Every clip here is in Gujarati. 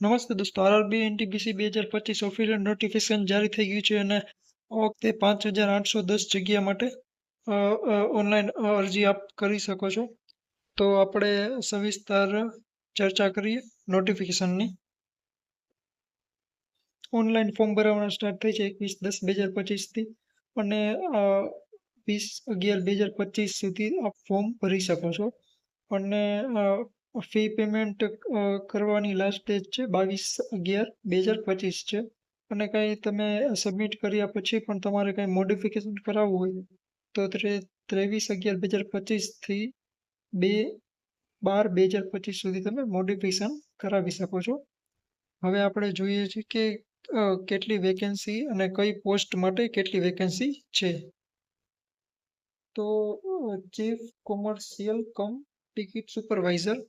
નમસ્તે દોસ્તો, આરઆરબી એનટીપીસી 2025 ઓફિશિયલ નોટિફિકેશન જારી થઈ ગયું છે અને આ વખતે 5810 જગ્યા માટે ઓનલાઈન અરજી આપ કરી શકો છો. તો આપણે સવિસ્તર ચર્ચા કરીએ નોટિફિકેશનની. ઓનલાઈન ફોર્મ ભરવાનું સ્ટાર્ટ થઈ છે 21/10/2025 અને 20/11/2025 સુધી આપ ફોર્મ ભરી શકો છો. અને ફી પેમેન્ટ કરવાની લાસ્ટ ડેટ છે 22/11/2025 છે. અને કંઈ તમે સબમિટ કર્યા પછી પણ તમારે કંઈ મોડિફિકેશન કરાવવું હોય તો 23/11/2025 થી 2/12/2025 સુધી તમે મોડિફિકેશન કરાવી શકો છો. હવે આપણે જોઈએ છીએ કે કેટલી વેકેન્સી અને કઈ પોસ્ટ માટે કેટલી વેકેન્સી છે. તો ચીફ કોમર્શિયલ કમ ટિકિટ સુપરવાઇઝર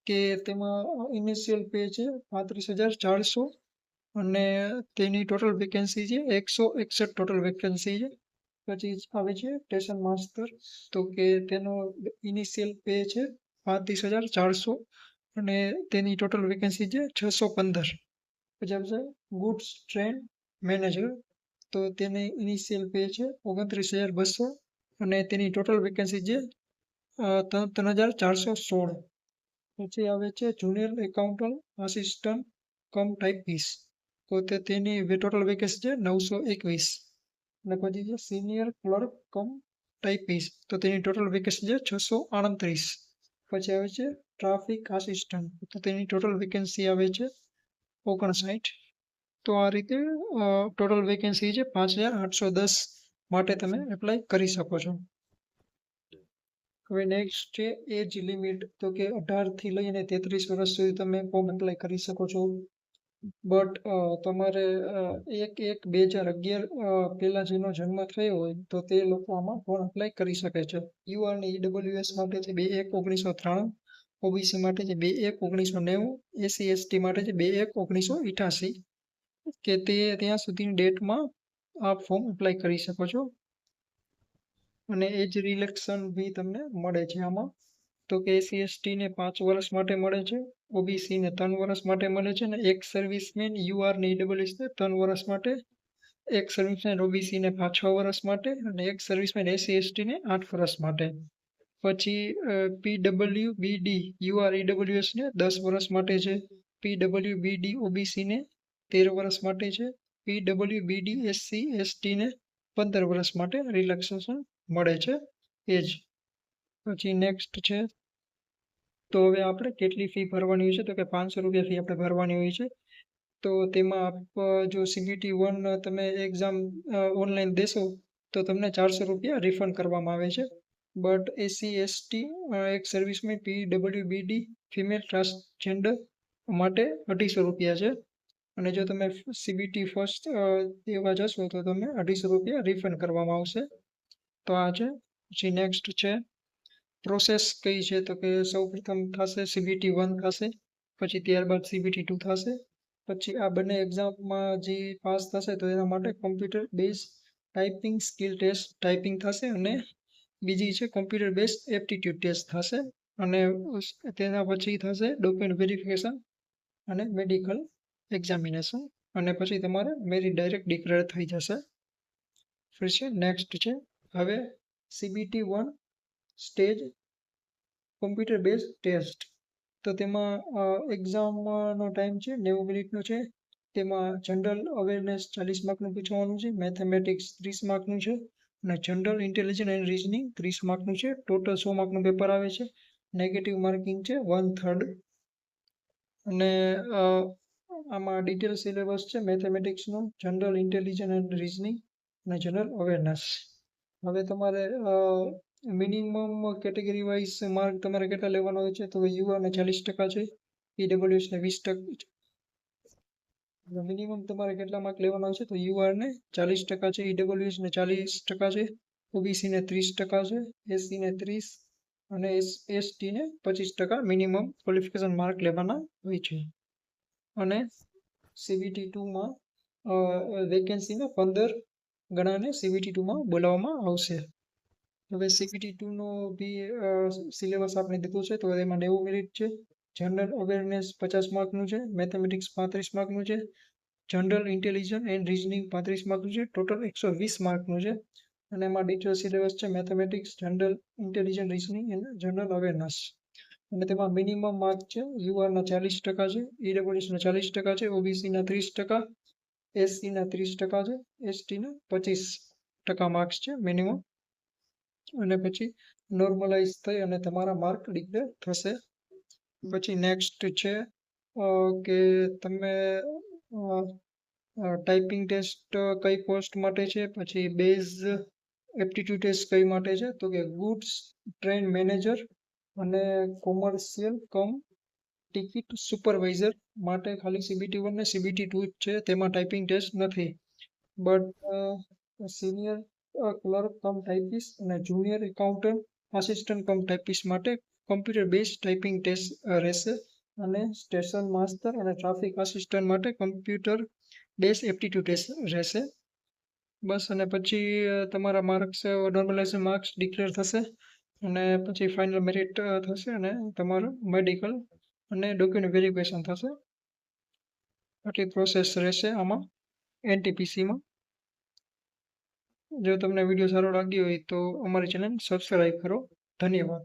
કે તેમાં ઇનિશિયલ પે છે 35,400 અને તેની ટોટલ વેકેન્સી છે 161 ટોટલ વેકેન્સી છે. પછી આવે છે સ્ટેશન માસ્ટર, તો કે તેનો ઇનિશિયલ પે છે 35,400 અને તેની ટોટલ વેકેન્સી છે 615. પછી આવશે ગુડ્સ ટ્રેન મેનેજર, તો તેની ઇનિશિયલ પે છે 29,200 અને તેની ટોટલ વેકેન્સી છે 3,416. પછી આવે છે junior accountant assistant cum typist, તો તેની ટોટલ વેકેન્સી છે 921. અને પછી છે સિનિયર ક્લર્ક કમ ટાઈપિસ્ટ, તો તેની ટોટલ વેકેન્સી છે 638. પછી આવે છે ટ્રાફિક આસિસ્ટન્ટ, તો તેની ટોટલ વેકેન્સી આવે છે 59. તો આ રીતે ટોટલ વેકેન્સી છે 5,810 માટે તમે એપ્લાય કરી શકો છો. હવે નેક્સ્ટ છે એજ લિમિટ, તો કે 18 થી લઈને 33 વર્ષ સુધી તમે ફોર્મ એપ્લાય કરી શકો છો. બટ તમારે 1/1/2011 પહેલા જેનો જન્મ થયો હોય તો તે લોકો આમાં ફોર્મ એપ્લાય કરી શકે છે. યુ અને ઈડબ્લ્યુએસ માટે છે 2/1/1993, ઓબીસી માટે છે 2/1/1990, એસસી એસટી માટે છે 2/1/1988 કે તે ત્યાં સુધીની ડેટમાં આ ફોર્મ એપ્લાય કરી શકો છો. અને એજ રિલેક્શન બી તમને મળે છે આમાં, તો કે એસસી એસટી ને 5 વર્ષ માટે મળે છે, ઓબીસી ને 3 વર્ષ માટે મળે છે, અને એક સર્વિસમેન યુઆર ને ઈડબ્લ્યુએસ ને 3 વર્ષ માટે, એક સર્વિસમેન ઓબીસી ને 6 વર્ષ માટે અને એક સર્વિસમેન એસસી એસટી ને 8 વર્ષ માટે. પછી પીડબ્લ્યુબીડી યુઆર ઈડબ્લ્યુએસ ને 10 વર્ષ માટે છે, પીડબ્લ્યુબીડી ઓબીસી ને 13 વર્ષ માટે છે, પીડબ્લ્યુબીડી એસસી એસટી ને 15 વર્ષ માટે રિલેક્સેશન મળે છે એજ. પછી નેક્સ્ટ છે, તો હવે આપણે કેટલી ફી ભરવાની હોય છે, તો કે 500 રૂપિયા ફી આપણે ભરવાની હોય છે. તો તેમાં આપ જો CBT 1 તમે એક્ઝામ ઓનલાઈન દેશો તો તમને 400 રૂપિયા રિફંડ કરવામાં આવે છે. બટ એસસી એસટી એક સર્વિસમેન પીડબ્લ્યુબીડી ફિમેલ ટ્રાન્સજેન્ડર માટે 250 રૂપિયા છે. અને જો તમે CBT ફર્સ્ટ દેવા જશો તો તમને 250 રૂપિયા રિફંડ કરવામાં આવશે. તો આ છે. પછી નેક્સ્ટ છે પ્રોસેસ કઈ છે, તો કે સૌ પ્રથમ થશે CBT 1 થશે, પછી ત્યારબાદ CBT 2 થશે. પછી આ બંને એક્ઝામમાં જે પાસ થશે તો એના માટે computer base typing skill test typing થશે, અને બીજી છે કોમ્પ્યુટર બેઝ એપ્ટિટ્યૂડ ટેસ્ટ થશે. અને તેના પછી થશે ડોક્યુમેન્ટ વેરિફિકેશન અને મેડિકલ એક્ઝામિનેશન, અને પછી તમારે મેરિટ ડાયરેક્ટ ડિક્લેર થઈ જશે. પછી નેક્સ્ટ છે હવે CBT 1 stage computer base test, તો તેમાં એક્ઝામનો ટાઈમ છે 90 મિનિટનો છે. તેમાં જનરલ અવેરનેસ 40 માર્કનું પૂછવાનું છે, મેથેમેટિક્સ 30 માર્કનું છે, અને જનરલ ઇન્ટેલિજન્સ એન્ડ રીઝનિંગ 30 માર્કનું છે. ટોટલ 100 માર્કનું પેપર આવે છે. નેગેટિવ માર્કિંગ છે 1/3. અને આમાં ડિટેલ સિલેબસ છે મેથેમેટિક્સનું, જનરલ ઇન્ટેલિજન્સ એન્ડ રીઝનિંગ અને જનરલ અવેરનેસ. હવે તમારે મિનિમમ કેટેગરી વાઇઝ માર્ક તમારે કેટલા લેવાના હોય છે, તો યુઆરને 40% છે, ઈડબ્લ્યુએસને 20%. મિનિમમ તમારે કેટલા માર્ક લેવાના હોય છે, તો યુઆરને 40% છે, ઈડબ્લ્યુએસને 40% છે, ઓબીસીને 30% છે, એસસીને 30 અને એસટીને 25% મિનિમમ ક્વોલિફિકેશન માર્ક લેવાના હોય છે. અને CBT 2માં વેકેન્સીના 15 ગણાને CBT 2માં બોલાવવામાં આવશે. હવે CBT 2નો બી સિલેબસ આપણે દીધો છે, તો એમાં 90 મિનિટ છે. જનરલ અવેરનેસ 50 માર્કનું છે, મેથેમેટિક્સ 35 માર્કનું છે, જનરલ ઇન્ટેલિજન્સ એન્ડ રિઝનિંગ 35 માર્કનું છે, ટોટલ 120 માર્કનું છે. અને એમાં ડિટેલ સિલેબસ છે mathematics, general intelligence, reasoning and general awareness. અને તેમાં મિનિમમ માર્ક છે યુઆરના 40% છે, ઈડબ્લ્યુએસના 40% છે, ઓબીસીના 30%, એસસીના 30% છે, એસટીના 25% માર્ક્સ છે મિનિમમ. અને પછી નોર્મલાઇઝ થઈ અને તમારા માર્ક ડિક્લેર થશે. પછી નેક્સ્ટ છે કે તમે ટાઈપિંગ ટેસ્ટ કઈ પોસ્ટ માટે છે, પછી બેઝ એપ્ટિટ્યુડ ટેસ્ટ કઈ માટે છે, તો કે ગુડ્સ ટ્રેન મેનેજર અને કોમર્શિયલ કમ ટિકિટ સુપરવાઇઝર માટે ખાલી CBT 1 ને CBT 2 જ છે, તેમાં ટાઈપિંગ ટેસ્ટ નથી. But senior clerk cum typist અને junior accountant assistant cum typist માટે કમ્પ્યુટર બેઝ ટાઈપિંગ ટેસ્ટ રહેશે. અને સ્ટેશન માસ્ટર અને ટ્રાફિક આસિસ્ટન્ટ માટે કમ્પ્યુટર બેઝ એપ્ટિટ્યુડ ટેસ્ટ રહેશે. બસ. અને પછી તમારા માર્ક્સ નોર્મલાઇઝેશન માર્ક્સ ડિક્લેર થશે અને પછી ફાઇનલ મેરિટ થશે અને તમારું મેડિકલ અને ડોક્યુમેન્ટ વેરિફિકેશન થશે. આટલી પ્રોસેસ રહેશે આમાં NTPCમાં. જો તમને વિડીયો સારો લાગ્યો હોય તો અમારી ચેનલ સબસ્ક્રાઈબ કરો. ધન્યવાદ.